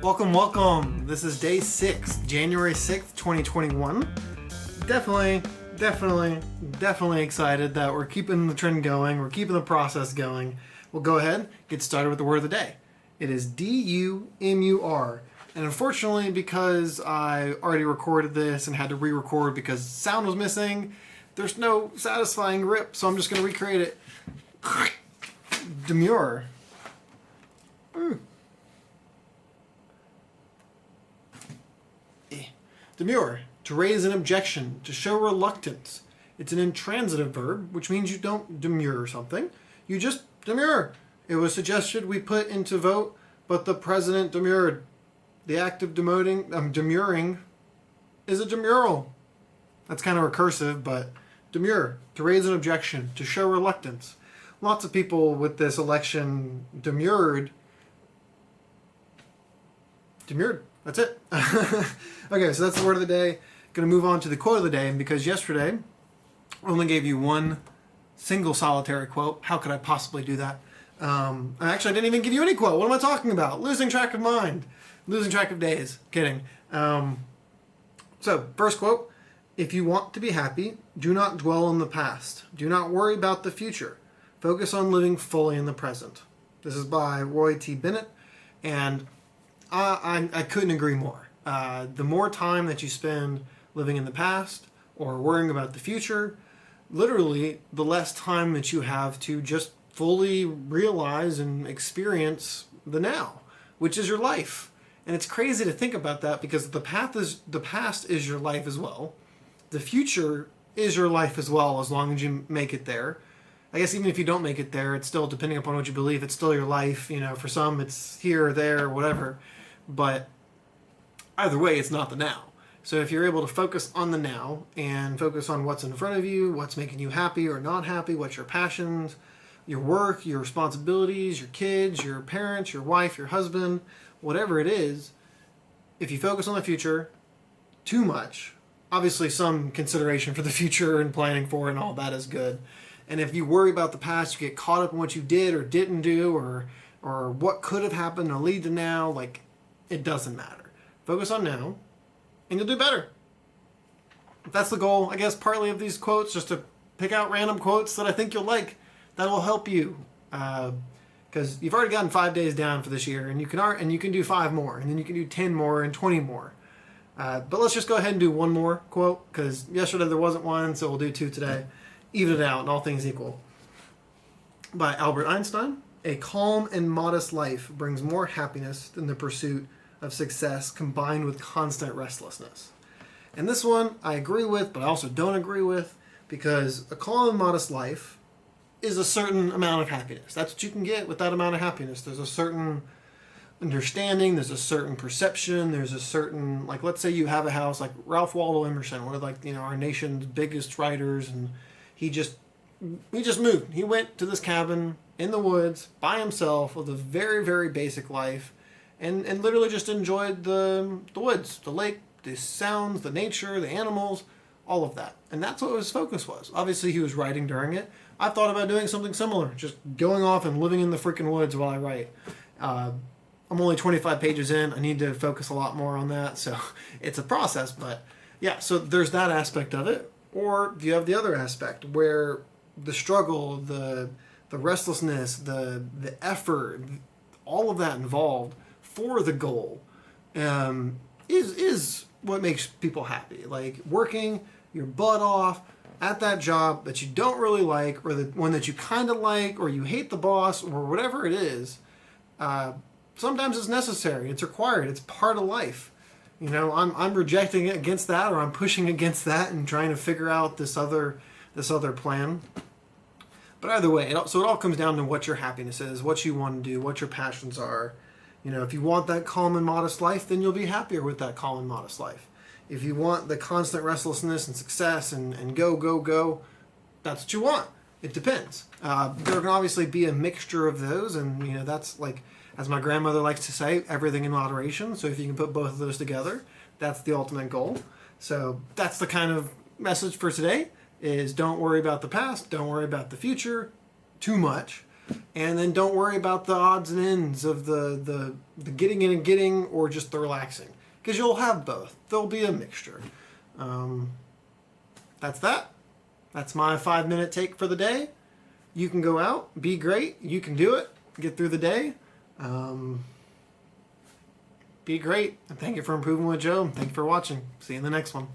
Welcome, welcome. This is day 6, January 6th, 2021. Definitely excited that we're keeping the trend going. We're keeping the process going. We'll go ahead, get started with the word of the day. It is D-U-M-U-R. And unfortunately, because I already recorded this and had to re-record because sound was missing, there's no satisfying rip, so I'm just going to recreate it. Demure. Demure, to raise an objection, to show reluctance. It's an intransitive verb, which means you don't demur something. You just demur. It was suggested we put into vote, but the president demurred. The act of demurring is a demural. That's kind of recursive, but demur, to raise an objection, to show reluctance. Lots of people with this election demurred. That's it. Okay, so that's the word of the day. Going to move on to the quote of the day, and because yesterday I only gave you one single solitary quote, how could I possibly do that? Actually, I didn't even give you any quote. What am I talking about? Losing track of mind. Losing track of days. Kidding. So, first quote. If you want to be happy, do not dwell on the past. Do not worry about the future. Focus on living fully in the present. This is by Roy T. Bennett, and I couldn't agree more. The more time that you spend living in the past or worrying about the future, literally the less time that you have to just fully realize and experience the now, which is your life. And it's crazy to think about that because the past is your life as well. The future is your life as well, as long as you make it there. I guess even if you don't make it there, it's still, depending upon what you believe, it's still your life. You know, for some it's here or there, whatever. But either way, it's not the now. So if you're able to focus on the now and focus on what's in front of you, what's making you happy or not happy, what's your passions, your work, your responsibilities, your kids, your parents, your wife, your husband, whatever it is, if you focus on the future too much, obviously some consideration for the future and planning for it and all that is good. And if you worry about the past, you get caught up in what you did or didn't do or what could have happened to lead to now, like, it doesn't matter. Focus on now, and you'll do better. That's the goal, I guess, partly of these quotes, just to pick out random quotes that I think you'll like. That will help you, because you've already gotten 5 days down for this year, and you can do 5 more, and then you can do 10 more and 20 more. But let's just go ahead and do one more quote, because yesterday there wasn't one, so we'll do 2 today. Even it out, and all things equal. By Albert Einstein. A calm and modest life brings more happiness than the pursuit of success combined with constant restlessness. And this one I agree with, but I also don't agree with, because a calm and modest life is a certain amount of happiness. That's what you can get with that amount of happiness. There's a certain understanding, there's a certain perception, there's a certain, like, let's say you have a house like Ralph Waldo Emerson, one of, like, you know, our nation's biggest writers, and he just moved. He went to this cabin in the woods by himself with a very, very basic life, and literally just enjoyed the woods, the lake, the sounds, the nature, the animals, all of that. And that's what his focus was. Obviously, he was writing during it. I thought about doing something similar, just going off and living in the freaking woods while I write. I'm only 25 pages in. I need to focus a lot more on that, so it's a process. But yeah, so there's that aspect of it. Or you have the other aspect where the struggle, the restlessness, the effort, all of that involved for the goal is what makes people happy. Like working your butt off at that job that you don't really like, or the one that you kind of like, or you hate the boss, or whatever it is. Sometimes it's necessary. It's required. It's part of life. You know, I'm rejecting it against that, or I'm pushing against that and trying to figure out this other plan. But either way, it all comes down to what your happiness is, what you want to do, what your passions are. You know, if you want that calm and modest life, then you'll be happier with that calm and modest life. If you want the constant restlessness and success and go, that's what you want. It depends. There can obviously be a mixture of those, and you know, that's like, as my grandmother likes to say, everything in moderation. So if you can put both of those together, that's the ultimate goal. So that's the kind of message for today, is don't worry about the past, don't worry about the future too much. And then don't worry about the odds and ends of the getting in and getting or just the relaxing. Because you'll have both. There'll be a mixture. That's that. That's my 5-minute take for the day. You can go out, be great. You can do it. Get through the day. Be great. And thank you for improving with Joe. Thank you for watching. See you in the next one.